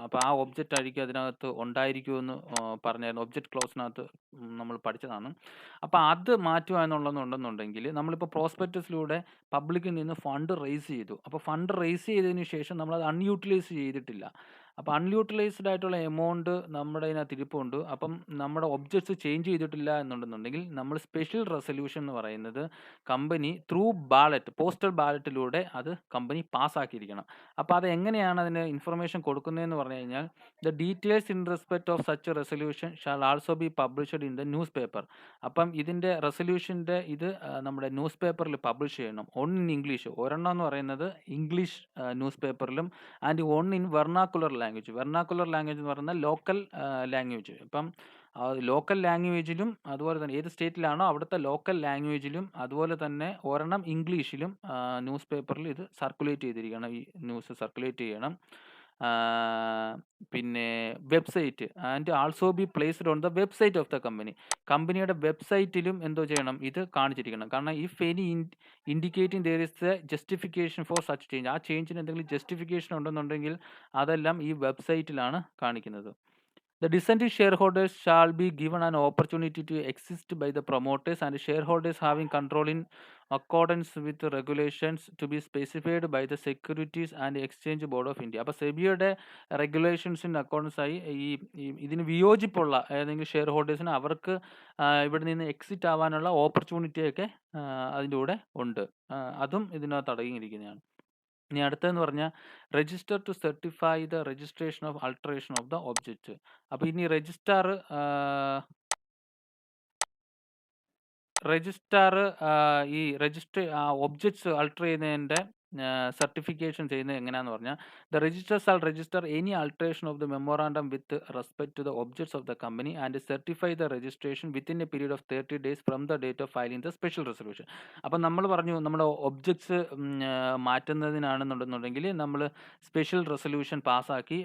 അപ്പോൾ ആ ഒബ്ജക്റ്റ് ആയിരിക്കും അതിനകത്ത് ഉണ്ടായിരിക്കുമെന്ന് പറഞ്ഞായിരുന്നു, ഒബ്ജക്റ്റ് ക്ലോസിനകത്ത് നമ്മൾ പഠിച്ചതാണ്. അപ്പോൾ അത് മാറ്റുക എന്നുള്ളതെന്നുണ്ടെന്നുണ്ടെങ്കിൽ നമ്മളിപ്പോൾ പ്രോസ്പെക്ടസിലൂടെ പബ്ലിക്കിൽ നിന്ന് ഫണ്ട് റേസ് ചെയ്തു. അപ്പോൾ ഫണ്ട് റേസ് ചെയ്തതിന് ശേഷം നമ്മളത് അൺയൂട്ടിലൈസ് ചെയ്തിട്ടില്ല. അപ്പോൾ അൺയൂട്ടിലൈസ്ഡ് ആയിട്ടുള്ള എമൗണ്ട് നമ്മുടെ അതിനകത്ത് ഇരിപ്പുണ്ട്. അപ്പം നമ്മുടെ ഒബ്ജക്ട്സ് ചേഞ്ച് ചെയ്തിട്ടില്ല എന്നുണ്ടെന്നുണ്ടെങ്കിൽ നമ്മൾ സ്പെഷ്യൽ റെസൊല്യൂഷൻ എന്ന് പറയുന്നത് കമ്പനി ത്രൂ ബാലറ്റ്, പോസ്റ്റൽ ബാലറ്റിലൂടെ അത് കമ്പനി പാസ്സാക്കിയിരിക്കണം. അപ്പോൾ അത് എങ്ങനെയാണ് അതിന് ഇൻഫർമേഷൻ കൊടുക്കുന്നതെന്ന് പറഞ്ഞു കഴിഞ്ഞാൽ, the details in respect of such resolution shall also be published in the news paper. അപ്പം ഇതിൻ്റെ റെസൊല്യൂഷൻ്റെ ഇത് നമ്മുടെ ന്യൂസ് പേപ്പറിൽ പബ്ലിഷ് ചെയ്യണം. ഓൺ ഇൻ ഇംഗ്ലീഷ്, ഒരെണ്ണം എന്ന് പറയുന്നത് ഇംഗ്ലീഷ് ന്യൂസ് പേപ്പറിലും, and on in vernacular language. Vernacular language എന്ന് പറയുന്നത് ലോക്കൽ ലാംഗ്വേജ്. ഇപ്പം ലോക്കൽ ലാംഗ്വേജിലും അതുപോലെ തന്നെ ഏത് സ്റ്റേറ്റിലാണോ അവിടുത്തെ ലോക്കൽ ലാംഗ്വേജിലും, അതുപോലെ തന്നെ ഒരെണ്ണം ഇംഗ്ലീഷിലും ന്യൂസ് പേപ്പറിൽ ഇത് സർക്കുലേറ്റ് ചെയ്തിരിക്കണം. ഈ ന്യൂസ് സർക്കുലേറ്റ് ചെയ്യണം. പിന്നെ website and also be placed on the website of the company. കമ്പനിയുടെ വെബ്സൈറ്റിലും എന്തോ ചെയ്യണം, ഇത് കാണിച്ചിരിക്കണം. കാരണം if any indicating there is A justification for such change, ആ ചേഞ്ചിന് എന്തെങ്കിലും ജസ്റ്റിഫിക്കേഷൻ ഉണ്ടെന്നുണ്ടെങ്കിൽ അതെല്ലാം ഈ വെബ്സൈറ്റിലാണ് കാണിക്കുന്നത്. The dissenting shareholders shall be given an opportunity to exist by the promoters and shareholders having control in accordance with the regulations to be specified by the Securities and Exchange Board of India. അപ്പോൾ സെബിയുടെ റെഗുലേഷൻസിന് accordance ആയി ഇതിന് വിയോജിപ്പുള്ള ഏതെങ്കിലും share ഹോൾഡേഴ്സിന് അവർക്ക് ഇവിടെ നിന്ന് exit ആവാനുള്ള ഓപ്പർച്യൂണിറ്റിയൊക്കെ അതിൻ്റെ കൂടെ ഉണ്ട്. അതും ഇതിനകത്ത് അടങ്ങിയിരിക്കുന്നതാണ്. ഇനി അടുത്തതെന്ന് പറഞ്ഞാൽ register to certify the registration of alteration of the object. അപ്പോൾ ഇനി രജിസ്ട്രാർ ഈ ഒബ്ജക്ട്സ് അൾട്ടർ ചെയ്യുന്നതിൻ്റെ സർട്ടിഫിക്കേഷൻ ചെയ്യുന്നത് എങ്ങനെയാണെന്ന് പറഞ്ഞാൽ, the registers all register any alteration of the memorandum with respect to the objects of the company and certify the registration within a period of 30 days from the date of filing the special resolution. അപ്പം നമ്മൾ പറഞ്ഞു നമ്മുടെ ഒബ്ജക്ട്സ് മാറ്റുന്നതിനാണെന്നുണ്ടെന്നുണ്ടെങ്കിൽ നമ്മൾ special resolution പാസ്സാക്കി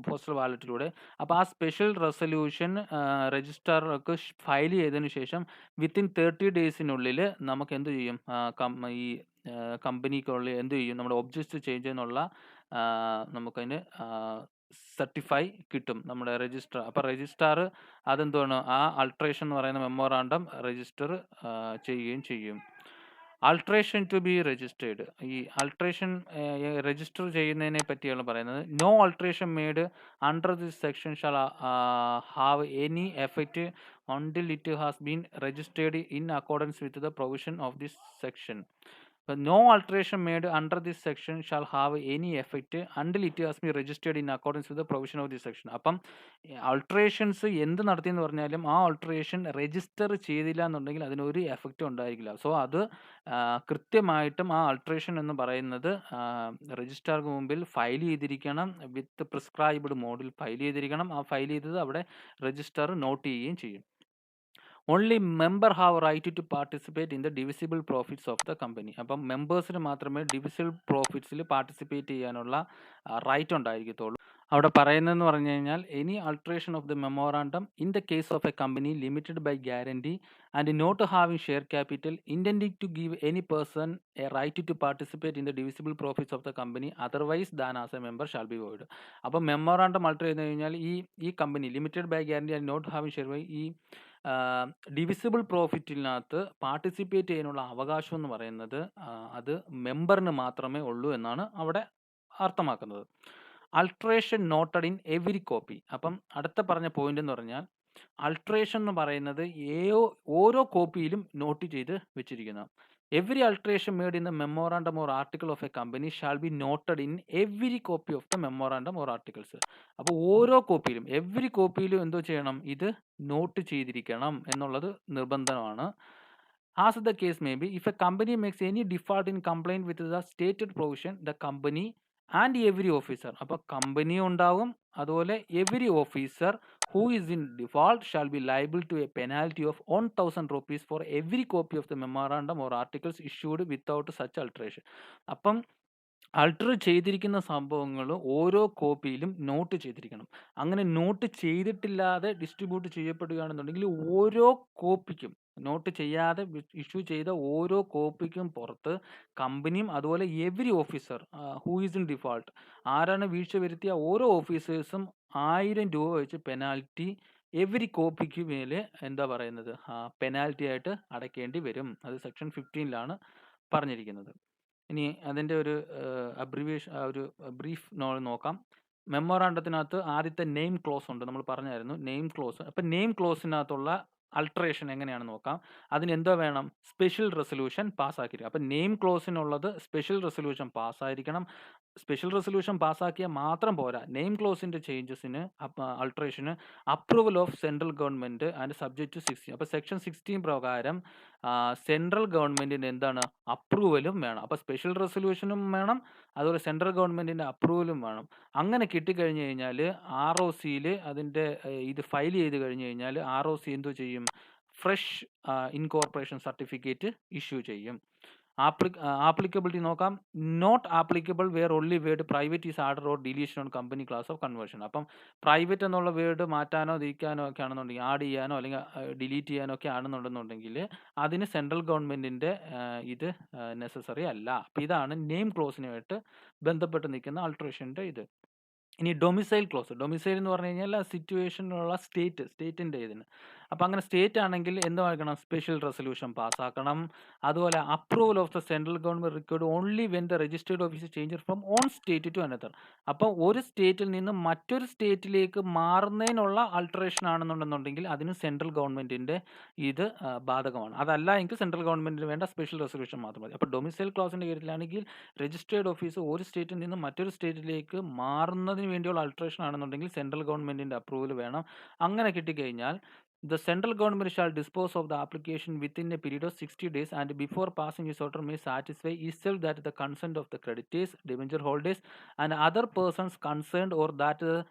postal ബാലറ്റിലൂടെ. അപ്പോൾ ആ സ്പെഷ്യൽ റെസൊല്യൂഷൻ രജിസ്ട്രാർക്ക് ഫയൽ ചെയ്തതിനു ശേഷം വിത്തിൻ 30 daysനുള്ളിൽ നമുക്ക് എന്ത് ചെയ്യും, ഈ കമ്പനിക്കുള്ളിൽ എന്ത് ചെയ്യും, നമ്മുടെ ഒബ്ജക്ട്സ് ചേഞ്ച് ചെയ്യുന്നുള്ള നമുക്കതിന് സർട്ടിഫൈ കിട്ടും നമ്മുടെ രജിസ്റ്റർ. അപ്പോൾ രജിസ്ട്രാർ അതെന്താണ്, ആ അൾട്രേഷൻ എന്ന് പറയുന്ന മെമ്മോറാണ്ടം രജിസ്റ്റർ ചെയ്യുകയും ചെയ്യും. അൾട്രേഷൻ ടു ബി രജിസ്റ്റേർഡ്, ഈ അൾട്രേഷൻ രജിസ്റ്റർ ചെയ്യുന്നതിനെ പറ്റിയാണ് പറയുന്നത്. No alteration made under this section shall have any effect until it has been registered in accordance with the provision of this section. But no alteration made under this section shall have any effect until it has been registered in accordance with the provision of this section. അപ്പം അൾട്രേഷൻസ് എന്ത് നടത്തിയെന്ന് പറഞ്ഞാലും ആ alteration register ചെയ്തില്ല എന്നുണ്ടെങ്കിൽ അതിനൊരു effect ഉണ്ടായിരിക്കില്ല. So അത് കൃത്യമായിട്ടും ആ അൾട്രേഷൻ എന്ന് പറയുന്നത് രജിസ്ട്രാർക്ക് മുമ്പിൽ ഫയൽ ചെയ്തിരിക്കണം, വിത്ത് പ്രിസ്ക്രൈബ്ഡ് മോഡിൽ ഫയൽ ചെയ്തിരിക്കണം. ആ ഫയൽ ചെയ്തത് അവിടെ രജിസ്ട്രാർ നോട്ട് ചെയ്യുകയും ചെയ്യും. Only member have right to participate in the divisible profits of the company. അപ്പം മെമ്പേഴ്സിന് മാത്രമേ ഡിവിസിബിൾ പ്രോഫിറ്റ്സിൽ പാർട്ടിസിപ്പേറ്റ് ചെയ്യാനുള്ള റൈറ്റ് ഉണ്ടായിരിക്കത്തുള്ളൂ. അവിടെ പറയുന്നതെന്ന് പറഞ്ഞു കഴിഞ്ഞാൽ, any alteration of the memorandum in the case of a company limited by guarantee and not having share capital intending to give any person a right to participate in the divisible profits of the company otherwise than as a member shall be void. അപ്പം memorandum alter ചെയ്ത് കഴിഞ്ഞാൽ ഈ company limited by guarantee and not having share ഈ divisible പ്രോഫിറ്റിനകത്ത് participate ചെയ്യാനുള്ള അവകാശം എന്ന് പറയുന്നത് അത് മെമ്പറിന് മാത്രമേ ഉള്ളൂ എന്നാണ് അവിടെ അർത്ഥമാക്കുന്നത്. Alteration noted in every copy. അപ്പം അടുത്ത പറഞ്ഞ പോയിന്റ് എന്ന് പറഞ്ഞാൽ, അൾട്രേഷൻ എന്ന് പറയുന്നത് ഓരോ കോപ്പിയിലും നോട്ട് ചെയ്ത് വെച്ചിരിക്കുന്നു. Every alteration made in the memorandum or article of a company shall be noted in every copy of the memorandum or articles. അപ്പോൾ ഓരോ കോപ്പിയിലും എവരി കോപ്പിയിലും എന്തോ ചെയ്യണം, ഇത് നോട്ട് ചെയ്തിരിക്കണം എന്നുള്ളത് നിർബന്ധമാണ്. As the case may be, if A company makes any default in complaint with the stated provision, the company and every officer, അപ്പോൾ കമ്പനിയും ഉണ്ടാവും, അതുപോലെ every officer who is in default shall be liable to a penalty of 1,000 rupees for every copy of the memorandum or articles issued without such alteration. അപ്പം alter ചെയ്തിരിക്കുന്ന സംഭവങ്ങൾ ഓരോ കോപ്പിയിലും not ചെയ്തിരിക്കണം. അങ്ങനെ നോട്ട് ചെയ്തിട്ടില്ലാതെ ഡിസ്ട്രിബ്യൂട്ട് ചെയ്യപ്പെടുകയാണെന്നുണ്ടെങ്കിൽ ഓരോ കോപ്പിക്കും, നോട്ട് ചെയ്യാതെ issue ചെയ്ത ഓരോ കോപ്പിക്കും പുറത്ത് കമ്പനിയും അതുപോലെ every officer who is in default, ആരാണ് വീഴ്ച വരുത്തിയ ഓരോ ഓഫീസേഴ്സും 1000 രൂപ വെച്ച് പെനാൽറ്റി എവരി കോപ്പിക്ക് മേലെ എന്താ പറയുന്നത് പെനാൽറ്റി ആയിട്ട് അടയ്ക്കേണ്ടി വരും. അത് സെക്ഷൻ 15 പറഞ്ഞിരിക്കുന്നത്. ഇനി അതിൻ്റെ ഒരു അബ്രിവിയേഷൻ, ഒരു ബ്രീഫ് നോക്കാം. മെമ്മോറാണ്ടത്തിനകത്ത് ആദ്യത്തെ നെയിം ക്ലോസ് ഉണ്ട്. നമ്മൾ പറഞ്ഞായിരുന്നു നെയിം ക്ലോസ്. അപ്പം നെയിം ക്ലോസിനകത്തുള്ള അൾട്ടറേഷൻ എങ്ങനെയാണെന്ന് നോക്കാം. അതിന് എന്തോ വേണം? സ്പെഷ്യൽ റെസൊല്യൂഷൻ പാസ്സാക്കിയിരിക്കണം. അപ്പം നെയിം ക്ലോസിനുള്ളത് സ്പെഷ്യൽ റെസൊല്യൂഷൻ പാസ്സായിരിക്കണം. സ്പെഷ്യൽ റെസൊല്യൂഷൻ പാസ്സാക്കിയാൽ മാത്രം പോരാ. നെയിം ക്ലോസിൻ്റെ ചേഞ്ചസിന് അൾട്ടറേഷന് approval of central government and subject to 16. അപ്പോൾ സെക്ഷൻ 16 പ്രകാരം സെൻട്രൽ ഗവൺമെൻറ്റിന് എന്താണ്? അപ്രൂവലും വേണം. അപ്പോൾ സ്പെഷ്യൽ റെസൊല്യൂഷനും വേണം, അതുപോലെ സെൻട്രൽ ഗവൺമെൻറ്റിൻ്റെ അപ്രൂവലും വേണം. അങ്ങനെ കിട്ടിക്കഴിഞ്ഞ് കഴിഞ്ഞാൽ ROCയിൽ അതിൻ്റെ ഇത് ഫയൽ ചെയ്ത് കഴിഞ്ഞ് കഴിഞ്ഞാൽ ROC എന്തോ ചെയ്യും? ഫ്രഷ് ഇൻകോർപ്പറേഷൻ സർട്ടിഫിക്കറ്റ് ഇഷ്യൂ ചെയ്യും. ആപ്ലിക്കബിലിറ്റി നോക്കാം. Not applicable where only word private is ആർഡർ or deletion on company class of conversion. അപ്പം പ്രൈവറ്റ് എന്നുള്ള വേർഡ് മാറ്റാനോ നീക്കാനോ ഒക്കെ ആണെന്നുണ്ടെങ്കിൽ, ആഡ് ചെയ്യാനോ അല്ലെങ്കിൽ ഡിലീറ്റ് ചെയ്യാനോ ഒക്കെ ആണെന്നുണ്ടെന്നുണ്ടെങ്കിൽ അതിന് സെൻട്രൽ ഗവൺമെൻറ്റിൻ്റെ ഇത് നെസസറി അല്ല. അപ്പം ഇതാണ് നെയിം ക്ലോസിനുമായിട്ട് ബന്ധപ്പെട്ട് നിൽക്കുന്ന അൾട്ടറേഷൻ്റെ ഇത്. ഇനി ഡൊമിസൈൽ ക്ലോസ്. ഡൊമിസൈൽ എന്ന് പറഞ്ഞു കഴിഞ്ഞാൽ സിറ്റുവേഷനിലുള്ള സ്റ്റേറ്റിൻ്റെ ഇതിന്. അപ്പം അങ്ങനെ സ്റ്റേറ്റ് ആണെങ്കിൽ എന്താക്കണം? സ്പെഷ്യൽ റെസൊല്യൂഷൻ പാസ്സാക്കണം. അതുപോലെ approval of the central government required only when the registered office change from on state to another. അപ്പോൾ ഒരു സ്റ്റേറ്റിൽ നിന്ന് മറ്റൊരു സ്റ്റേറ്റിലേക്ക് മാറുന്നതിനുള്ള അൾട്ടറേഷൻ ആണെന്നുണ്ടെന്നുണ്ടെങ്കിൽ അതിന് സെൻട്രൽ ഗവൺമെൻറ്റിൻ്റെ ഇത് ബാധകമാണ്. അതല്ല എങ്കിൽ സെൻട്രൽ ഗവൺമെൻറ്റിന് വേണ്ട സ്പെഷ്യൽ റെസൊല്യൂഷൻ മാത്രം മതി. അപ്പോൾ ഡൊമിസൈൽ ക്ലോസിൻ്റെ കാര്യത്തിലാണെങ്കിൽ രജിസ്റ്റേർഡ് ഓഫീസ് ഒരു സ്റ്റേറ്റിൽ നിന്ന് മറ്റൊരു സ്റ്റേറ്റിലേക്ക് മാറുന്നതിന് വേണ്ടിയുള്ള അൾട്ടറേഷൻ ആണെന്നുണ്ടെങ്കിൽ സെൻട്രൽ ഗവൺമെൻറ്റിൻ്റെ അപ്രൂവൽ വേണം. അങ്ങനെ കിട്ടിക്കഴിഞ്ഞാൽ the central government shall dispose of the application within a period of 60 days and before passing this order may satisfy itself that the consent of the creditors, debenture holders and other persons concerned or that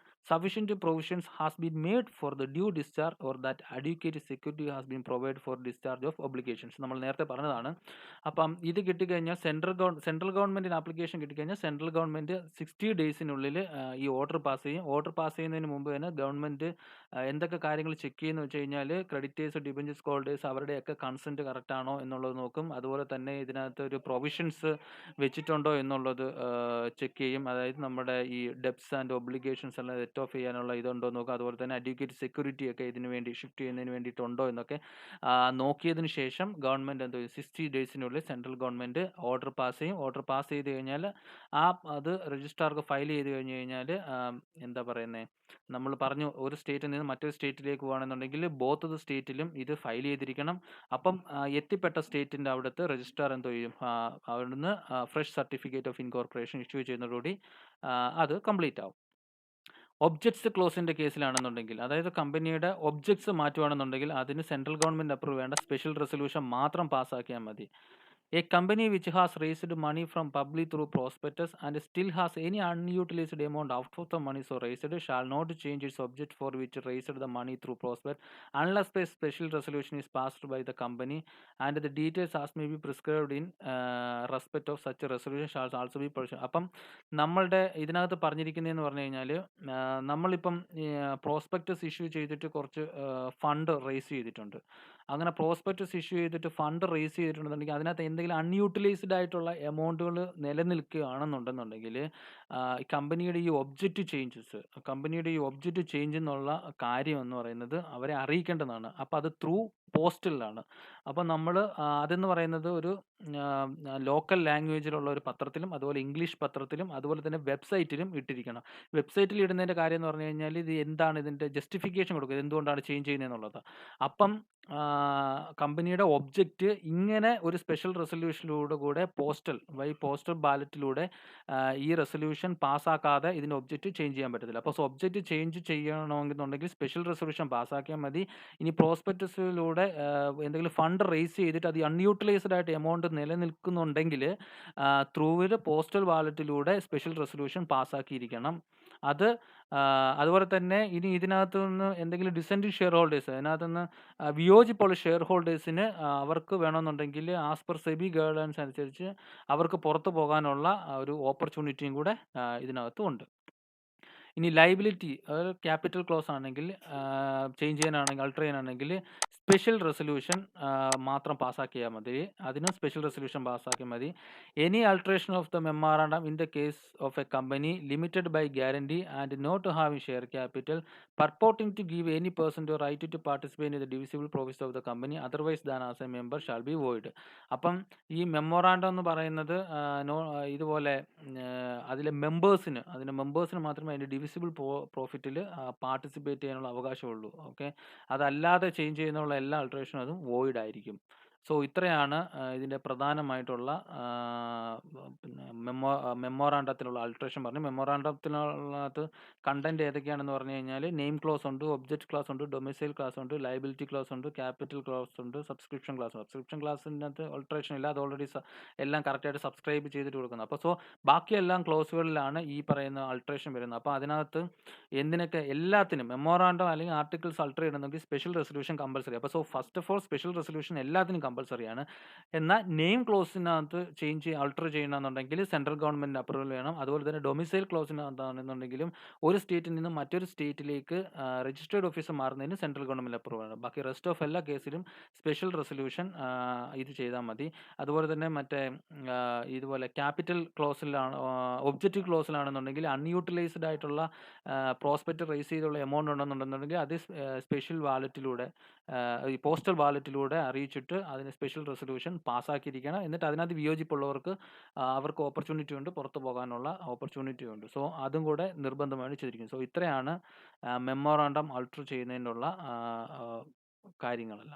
sufficient provisions has been made for the due discharge or that adequate security has been provided for discharge of obligations. നമ്മൾ നേരത്തെ പറഞ്ഞതാണ്. അപ്പം ഇത് കിട്ടിക്കഴിഞ്ഞാൽ central ഗവൺമെൻറ്റിന് application കിട്ടിക്കഴിഞ്ഞാൽ central government 60 ഡേയ്സിനുള്ളിൽ ഈ order pass ചെയ്യും. ഓർഡർ പാസ് ചെയ്യുന്നതിന് മുമ്പ് തന്നെ ഗവൺമെൻറ് എന്തൊക്കെ കാര്യങ്ങൾ ചെക്ക് ചെയ്യുന്നു വെച്ച് കഴിഞ്ഞാൽ ക്രെഡിറ്റേഴ്സ്, ഡിബഞ്ചേഴ്സ് ഹോൾഡേഴ്സ് അവരുടെയൊക്കെ കൺസെൻറ്റ് കറക്റ്റ് ആണോ എന്നുള്ളത് നോക്കും. അതുപോലെ തന്നെ ഇതിനകത്ത് ഒരു പ്രൊവിഷൻസ് വെച്ചിട്ടുണ്ടോ എന്നുള്ളത് ചെക്ക് ചെയ്യും. അതായത് നമ്മുടെ ഈ ഡെപ്സ് ആൻഡ് ഒബ്ലിഗേഷൻസ് എല്ലാം സെറ്റ് ഓഫ് ചെയ്യാനുള്ള ഇതുണ്ടോ നോക്കും. അതുപോലെ തന്നെ അഡ്വക്കേറ്റ് സെക്യൂരിറ്റി ഒക്കെ ഇതിന് വേണ്ടി ഷിഫ്റ്റ് ചെയ്യുന്നതിന് വേണ്ടിയിട്ടുണ്ടോ എന്നൊക്കെ നോക്കിയതിന് ശേഷം ഗവൺമെൻറ് എന്തോ 60 ഡേയ്സിനുള്ളിൽ സെൻട്രൽ ഗവൺമെൻറ് ഓർഡർ പാസ് ചെയ്യും. ഓർഡർ പാസ് ചെയ്ത് കഴിഞ്ഞാൽ അത് രജിസ്ട്രാർക്ക് ഫയൽ ചെയ്ത് കഴിഞ്ഞ് കഴിഞ്ഞാൽ എന്താ പറയുന്നത്, നമ്മൾ പറഞ്ഞു ഒരു സ്റ്റേറ്റിൽ നിന്ന് മറ്റൊരു സ്റ്റേറ്റിലേക്ക് പോകുകയാണെന്നുണ്ടെങ്കിൽ ബോത്ത് ദ സ്റ്റേറ്റിലും ഇത് ഫയൽ ചെയ്തിരിക്കണം. അപ്പം എത്തിപ്പെട്ട സ്റ്റേറ്റിൻ്റെ അവിടുത്തെ രജിസ്ട്രാർ എന്തോ ചെയ്യും? അവിടുന്ന് fresh certificate of incorporation issue ചെയ്യുന്നതോടുകൂടി അത് കംപ്ലീറ്റ് ആവും. ഒബ്ജക്ട്സ് ക്ലോസിൻ്റെ കേസിലാണെന്നുണ്ടെങ്കിൽ, അതായത് കമ്പനിയുടെ ഒബ്ജക്ട്സ് മാറ്റുകയാണെന്നുണ്ടെങ്കിൽ അതിന് സെൻട്രൽ ഗവൺമെൻറ് അപ്രൂവ് വേണ്ട സ്പെഷ്യൽ റെസൊല്യൂഷൻ മാത്രം പാസ്സാക്കിയാൽ മതി. A company which has raised money from public through prospectus and still has any unutilized amount after the money so raised shall not change its object for which raised the money through prospect unless a special resolution is passed by the company and the details as may be prescribed in respect of such a resolution shall also be pursued. അപ്പം നമ്മളുടെ ഇതിനകത്ത് പറഞ്ഞിരിക്കുന്നതെന്ന് പറഞ്ഞു കഴിഞ്ഞാൽ നമ്മളിപ്പം prospectus issue ചെയ്തിട്ട് കുറച്ച് fund raise ചെയ്തിട്ടുണ്ട്. അങ്ങനെ പ്രോസ്പെക്ടസ് ഇഷ്യൂ ചെയ്തിട്ട് ഫണ്ട് റേസ് ചെയ്തിട്ടുണ്ടെന്നുണ്ടെങ്കിൽ അതിനകത്ത് എന്തെങ്കിലും അൺയൂട്ടിലൈസ്ഡ് ആയിട്ടുള്ള എമൗണ്ടുകൾ നിലനിൽക്കുകയാണെന്നുണ്ടെന്നുണ്ടെങ്കിൽ കമ്പനിയുടെ ഈ ഒബ്ജക്റ്റ് ചേഞ്ച് എന്നുള്ള കാര്യം എന്ന് പറയുന്നത് അവരെ അറിയിക്കേണ്ടതാണ്. അപ്പോൾ അത് ത്രൂ പോസ്റ്റലിലാണ്. അപ്പോൾ നമ്മൾ അതെന്ന് പറയുന്നത് ഒരു ലോക്കൽ ലാംഗ്വേജിലുള്ള ഒരു പത്രത്തിലും അതുപോലെ ഇംഗ്ലീഷ് പത്രത്തിലും അതുപോലെ തന്നെ വെബ്സൈറ്റിലും ഇട്ടിരിക്കണം. വെബ്സൈറ്റിൽ ഇടുന്നതിൻ്റെ കാര്യം എന്ന് പറഞ്ഞു കഴിഞ്ഞാൽ ഇത് എന്താണ് ഇതിൻ്റെ ജസ്റ്റിഫിക്കേഷൻ കൊടുക്കുക, എന്തുകൊണ്ടാണ് ചേഞ്ച് ചെയ്യുന്നതെന്നുള്ളത്. അപ്പം കമ്പനിയുടെ ഒബ്ജക്റ്റ് ഇങ്ങനെ ഒരു സ്പെഷ്യൽ റെസൊല്യൂഷനിലൂടെ കൂടെ പോസ്റ്റൽ ബാലറ്റിലൂടെ ഈ റെസൊല്യൂഷൻ പാസ്സാക്കാതെ ഇതിൻ്റെ ഒബ്ജക്റ്റ് ചേഞ്ച് ചെയ്യാൻ പറ്റത്തില്ല. അപ്പോൾ ഒബ്ജക്റ്റ് ചേഞ്ച് ചെയ്യണമെന്നുണ്ടെങ്കിൽ സ്പെഷ്യൽ റെസൊല്യൂഷൻ പാസ്സാക്കിയാൽ മതി. ഇനി പ്രോസ്പെക്ടസിലൂടെ എന്തെങ്കിലും ഫണ്ട് റേസ് ചെയ്തിട്ട് അത് അൺയൂട്ടിലൈസ്ഡ് ആയിട്ട് എമൗണ്ട് നിലനിൽക്കുന്നുണ്ടെങ്കിൽ ത്രൂവിൽ പോസ്റ്റൽ ബാലറ്റിലൂടെ സ്പെഷ്യൽ റെസൊല്യൂഷൻ പാസ്സാക്കിയിരിക്കണം. അതുപോലെ തന്നെ ഇനി ഇതിനകത്ത് നിന്ന് എന്തെങ്കിലും ഡിസെൻഡിങ് ഷെയർ ഹോൾഡേഴ്സ്, അതിനകത്ത് നിന്ന് വിയോജിപ്പുള്ള ഷെയർ ഹോൾഡേഴ്സിന് അവർക്ക് വേണമെന്നുണ്ടെങ്കിൽ ആസ് പെർ സെബി ഗൈഡൻസ് അനുസരിച്ച് അവർക്ക് പുറത്തു പോകാനുള്ള ഒരു ഓപ്പർച്യൂണിറ്റിയും കൂടെ ഇതിനകത്തും ഉണ്ട്. ഇനി ലയബിലിറ്റി, അതായത് ക്യാപിറ്റൽ ക്ലോസ് ആണെങ്കിൽ ചേഞ്ച് ചെയ്യാനാണെങ്കിൽ അൾട്ടർ ചെയ്യാനാണെങ്കിൽ സ്പെഷ്യൽ റെസൊല്യൂഷൻ മാത്രം പാസ്സാക്കിയാൽ മതി. അതിനും സ്പെഷ്യൽ റെസൊല്യൂഷൻ പാസ്സാക്കിയാൽ മതി. Any alteration of the memorandum in the case of a company limited by guarantee and not having share capital purporting to give any person the right to participate in the divisible profits of the company otherwise than as a member shall be void. അപ്പം ഈ memorandum എന്ന് പറയുന്നത് ഇതുപോലെ അതിലെ മെമ്പേഴ്സിന് മാത്രമേ അതിൻ്റെ divisible പ്രോഫിറ്റിൽ participate ചെയ്യാനുള്ള അവകാശമുള്ളൂ. Okay, അതല്ലാതെ ചേഞ്ച് ചെയ്യുന്നുള്ള എല്ലാ ആൾട്ടറേഷനും അതും വോയിഡ് ആയിരിക്കും. സോ ഇത്രയാണ് ഇതിൻ്റെ പ്രധാനമായിട്ടുള്ള പിന്നെ മെമ്മോറാണ്ടത്തിലുള്ള ആൾട്ടറേഷൻ പറഞ്ഞു. മെമ്മോറാണ്ടത്തിനകത്ത് കണ്ടന്റ് ഏതൊക്കെയാണെന്ന് പറഞ്ഞു കഴിഞ്ഞാൽ നെയിം ക്ലോസ് ഉണ്ട്, ഒബ്ജക്റ്റ് ക്ലാസ് ഉണ്ട്, ഡൊമിസൈൽ ക്ലാസ് ഉണ്ട്, ലയബിലിറ്റി ക്ലാസ് ഉണ്ട്, ക്യാപിറ്റൽ ക്ലാസ് ഉണ്ട്, സബ്സ്ക്രിപ്ഷൻ ക്ലാസ് ഉണ്ട്. സബ്സ്ക്രിപ്ഷൻ ക്ലാസ്സിനകത്ത് ഓൾട്ടറേഷൻ ഇല്ല, അത് ഓൾറെഡി എല്ലാം കറക്റ്റായിട്ട് സബ്സ്ക്രൈബ് ചെയ്തിട്ട് കൊടുക്കുന്നത്. അപ്പോൾ ബാക്കിയെല്ലാം ക്ലോസുകളിലാണ് ഈ പറയുന്ന ആൾട്ടറേഷൻ വരുന്നത്. അപ്പോൾ അതിനകത്ത് എല്ലാത്തിനും മെമ്മോറാണ്ടം അല്ലെങ്കിൽ ആർട്ടിക്കിൾസ് ആൾട്ടർ ചെയ്യണമെങ്കിൽ സ്പെഷ്യൽ റെസൊല്യൂഷൻ കമ്പൽസറി. അപ്പോൾ first of all special resolution എല്ലാത്തിനും കമ്പൽസറിയാണ്. എന്നാൽ നെയിം ക്ലോസിനകത്ത് ആൾട്ടർ ചെയ്യണമെന്നുണ്ടെങ്കിൽ സെൻട്രൽ ഗവൺമെൻറ് അപ്രൂവൽ വേണം. അതുപോലെ തന്നെ ഡൊമിസൈൽ ക്ലോസിനകത്താണെന്നുണ്ടെങ്കിലും ഒരു സ്റ്റേറ്റിൽ നിന്ന് മറ്റൊരു സ്റ്റേറ്റിലേക്ക് രജിസ്റ്റേർഡ് ഓഫീസർ മാറുന്നതിന് സെൻട്രൽ ഗവൺമെൻറ് അപ്രൂവൽ വേണം. ബാക്കി റെസ്റ്റ് ഓഫ് എല്ലാ കേസിലും സ്പെഷ്യൽ റെസൊല്യൂഷൻ ഇത് ചെയ്താൽ മതി. അതുപോലെ തന്നെ ഇതുപോലെ ക്യാപിറ്റൽ ക്ലോസിലാണ്, ഒബ്ജക്റ്റീവ് ക്ലോസിലാണെന്നുണ്ടെങ്കിൽ അൺയൂട്ടിലൈസ്ഡ് ആയിട്ടുള്ള പ്രോസ്പെക്റ്റ് റേസ് ചെയ്തുള്ള എമൗണ്ട് ഉണ്ടെന്നുണ്ടെന്നുണ്ടെങ്കിൽ അത് സ്പെഷ്യൽ വാലറ്റിലൂടെ ഈ പോസ്റ്റൽ വാലറ്റിലൂടെ അറിയിച്ചിട്ട് അതിന് സ്പെഷ്യൽ റെസൊല്യൂഷൻ പാസ്സാക്കിയിരിക്കണം. എന്നിട്ട് അതിനകത്ത് വിയോജിപ്പുള്ളവർക്ക് അവർക്ക് ഓപ്പർച്യൂണിറ്റി ഉണ്ട്, പുറത്തു പോകാനുള്ള ഓപ്പർച്യൂണിറ്റി ഉണ്ട്. സോ അതും കൂടെ നിർബന്ധമായിട്ട് ചെയ്തിരിക്കും. സോ ഇത്രയാണ് മെമ്മോറാണ്ടം ആൾട്ടർ ചെയ്യുന്നതിനുള്ള കാര്യങ്ങളെല്ലാം.